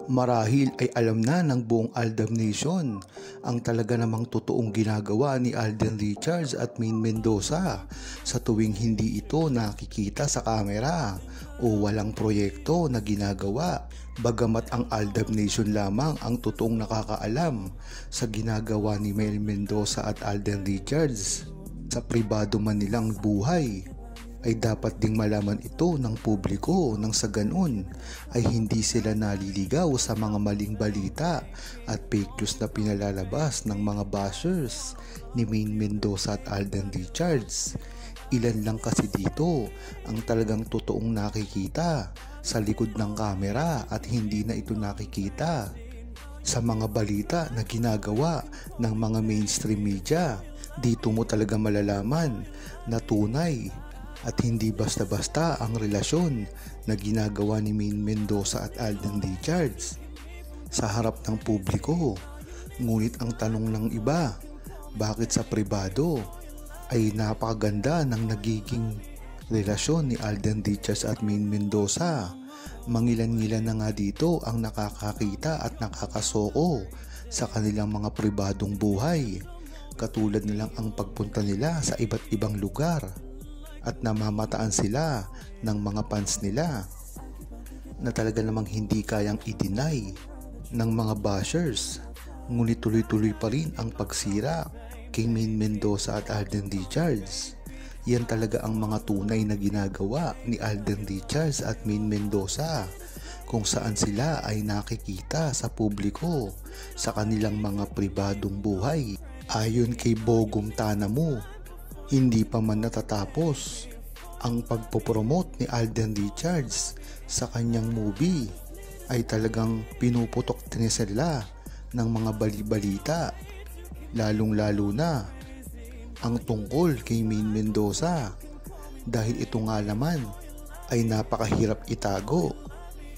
Marahil ay alam na ng buong Aldab Nation ang talaga namang totoong ginagawa ni Alden Richards at Maine Mendoza sa tuwing hindi ito nakikita sa kamera o walang proyekto na ginagawa. Bagamat ang Aldab Nation lamang ang totoong nakakaalam sa ginagawa ni Maine Mendoza at Alden Richards sa pribado man nilang buhay, ay dapat ding malaman ito ng publiko nang sa ganon ay hindi sila naliligaw sa mga maling balita at fake news na pinalalabas ng mga bashers ni Maine Mendoza at Alden Richards. Ilan lang kasi dito ang talagang totoong nakikita sa likod ng kamera at hindi na ito nakikita sa mga balita na ginagawa ng mga mainstream media. Dito mo talaga malalaman na tunay at hindi basta-basta ang relasyon na ginagawa ni Maine Mendoza at Alden Richards sa harap ng publiko. Ngunit ang tanong ng iba, bakit sa pribado ay napakaganda ng nagiging relasyon ni Alden Richards at Maine Mendoza? Mangilan-ngilan na nga dito ang nakakakita at nakakasoko sa kanilang mga pribadong buhay, katulad nilang ang pagpunta nila sa iba't ibang lugar at namamataan sila ng mga fans nila na talaga namang hindi kayang i-deny ng mga bashers. Ngunit tuloy-tuloy pa rin ang pagsira kay Maine Mendoza at Alden Richards. Yan talaga ang mga tunay na ginagawa ni Alden Richards at Maine Mendoza, kung saan sila ay nakikita sa publiko sa kanilang mga pribadong buhay. Ayon kay Bogum Tanamo, hindi pa man natatapos ang pagpopromote ni Alden Richards sa kanyang movie ay talagang pinuputok din sila ng mga bali-balita, lalong-lalo na ang tungkol kay Maine Mendoza, dahil ito nga naman ay napakahirap itago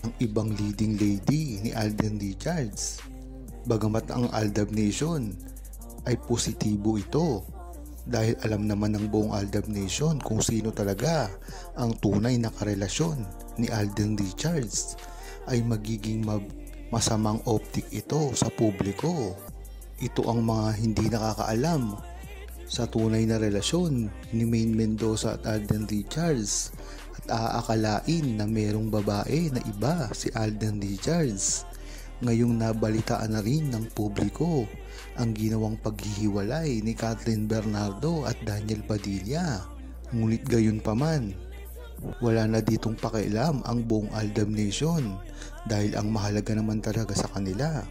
ang ibang leading lady ni Alden Richards. Bagamat ang Aldab Nation ay positibo ito, dahil alam naman ng buong Aldab Nation kung sino talaga ang tunay na karelasyon ni Alden Richards, ay magiging masamang optic ito sa publiko. Ito ang mga hindi nakakaalam sa tunay na relasyon ni Maine Mendoza at Alden Richards at aakalain na merong babae na iba si Alden Richards. Ngayong nabalitaan na rin ng publiko ang ginawang paghihiwalay ni Catherine Bernardo at Daniel Padilla. Ngunit gayon pa man, wala na ditong pakialam ang buong Aldab Nation, dahil ang mahalaga naman talaga sa kanila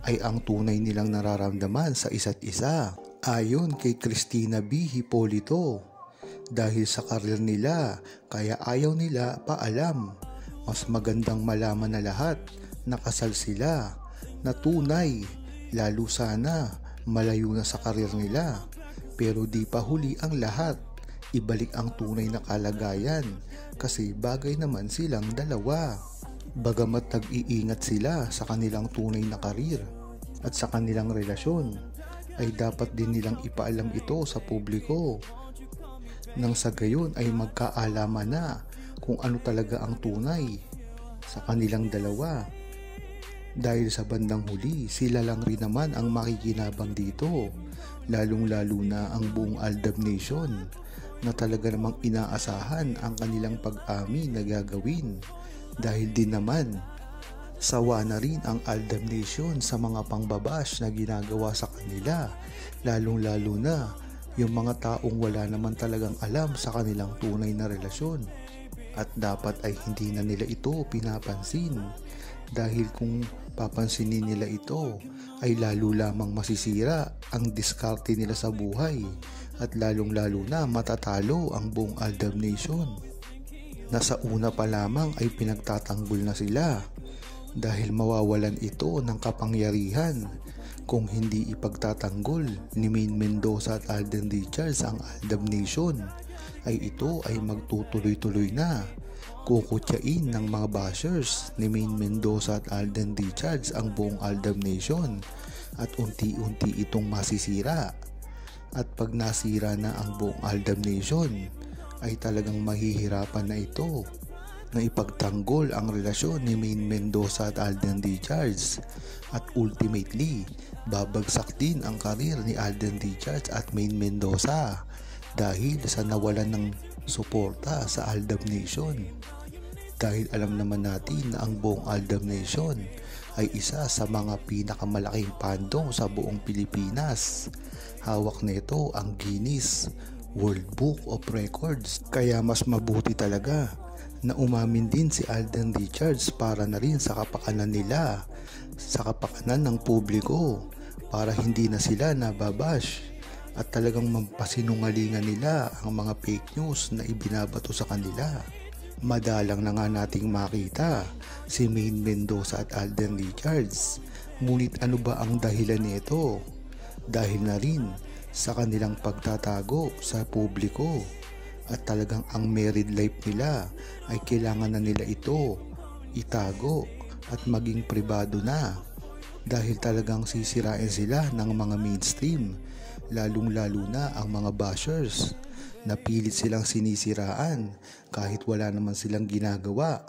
ay ang tunay nilang nararamdaman sa isa't isa. Ayon kay Cristina B. Hipolito, dahil sa karir nila kaya ayaw nila paalam. Mas magandang malaman na lahat na kasal sila na tunay, lalo sana malayo na sa karir nila. Pero di pa huli ang lahat, ibalik ang tunay na kalagayan kasi bagay naman silang dalawa. Bagamat nag-iingat sila sa kanilang tunay na karir at sa kanilang relasyon, ay dapat din nilang ipaalam ito sa publiko nang sa gayon ay magkaalaman na kung ano talaga ang tunay sa kanilang dalawa. Dahil sa bandang huli, sila lang rin naman ang makikinabang dito, lalong-lalo na ang buong Aldab Nation na talaga namang inaasahan ang kanilang pag-amin na gagawin, dahil din naman sawa na rin ang Aldab Nation sa mga pangbabash na ginagawa sa kanila, lalong-lalo na yung mga taong wala naman talagang alam sa kanilang tunay na relasyon, at dapat ay hindi na nila ito pinapansin, dahil kung papansinin nila ito ay lalo lamang masisira ang diskarte nila sa buhay at lalong-lalo na matatalo ang buong Aldab Nation na sa una pa lamang ay pinagtatanggol na sila, dahil mawawalan ito ng kapangyarihan kung hindi ipagtatanggol ni Maine Mendoza at Alden Richards ang Aldab Nation. Ay ito ay magtutuloy-tuloy na kukutyain ng mga bashers ni Maine Mendoza at Alden Richards ang buong Aldab Nation at unti-unti itong masisira. At pag nasira na ang buong Aldab Nation ay talagang mahihirapan na ito na ipagtanggol ang relasyon ni Maine Mendoza at Alden Richards at ultimately babagsak din ang karir ni Alden Richards at Maine Mendoza dahil sa nawalan ng suporta sa Aldab Nation. Dahil alam naman natin na ang buong Aldab Nation ay isa sa mga pinakamalaking fandom sa buong Pilipinas. Hawak nito ang Guinness World Book of Records, kaya mas mabuti talaga na umamin din si Alden Richards para na rin sa kapakanan nila, sa kapakanan ng publiko, para hindi na sila nababash at talagang mampasinungalingan nila ang mga fake news na ibinabato sa kanila. Madalang na nga nating makita si Maine Mendoza at Alden Richards, ngunit ano ba ang dahilan nito? Dahil na rin sa kanilang pagtatago sa publiko at talagang ang married life nila ay kailangan na nila ito itago at maging pribado na dahil talagang sisirain sila ng mga mainstream, lalong-lalo na ang mga bashers na pilit silang sinisiraan kahit wala naman silang ginagawa.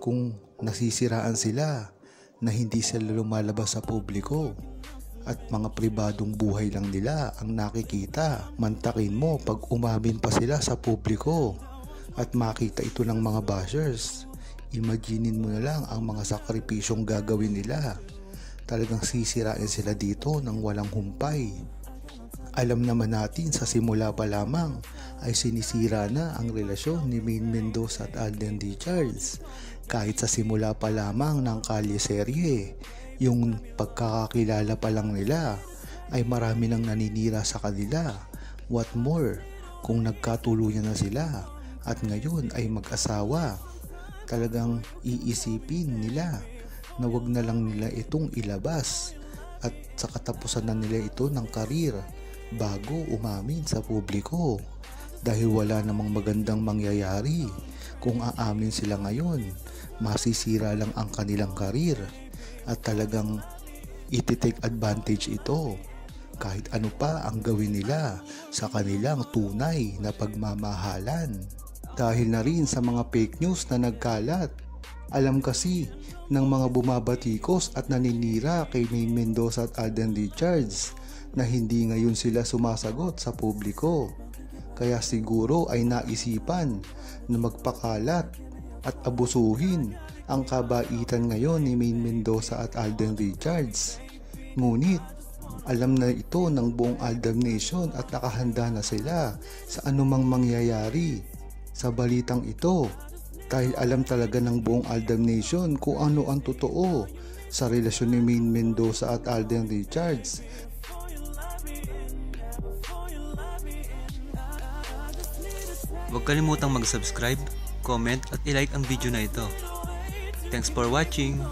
Kung nasisiraan sila na hindi sila lumalabas sa publiko at mga pribadong buhay lang nila ang nakikita, mantakin mo pag umamin pa sila sa publiko at makita ito ng mga bashers. Imaginin mo na lang ang mga sakripisyong gagawin nila. Talagang sisirain sila dito ng walang humpay. Alam naman natin sa simula pa lamang ay sinisira na ang relasyon ni Maine Mendoza at Alden Richards. Kahit sa simula pa lamang ng Kalye serye, yung pagkakakilala pa lang nila ay marami nang naninira sa kanila. What more kung nagkatuluyan na sila at ngayon ay mag-asawa. Talagang iisipin nila na wag na lang nila itong ilabas at sa katapusan na nila ito ng karir bago umamin sa publiko, dahil wala namang magandang mangyayari kung aamin sila ngayon. Masisira lang ang kanilang karir at talagang iti-take advantage ito kahit ano pa ang gawin nila sa kanilang tunay na pagmamahalan. Dahil na rin sa mga fake news na nagkalat, alam kasi ng mga bumabatikos at naninira kay Maine Mendoza at Alden Richards na hindi ngayon sila sumasagot sa publiko. Kaya siguro ay naisipan na magpakalat at abusuhin ang kabaitan ngayon ni Maine Mendoza at Alden Richards. Ngunit alam na ito ng buong Aldab Nation at nakahanda na sila sa anumang mangyayari sa balitang ito, dahil alam talaga ng buong Aldab Nation kung ano ang totoo sa relasyon ni Maine Mendoza at Alden Richards. Huwag kalimutang mag-subscribe, comment at i-like ang video na ito. Thanks for watching!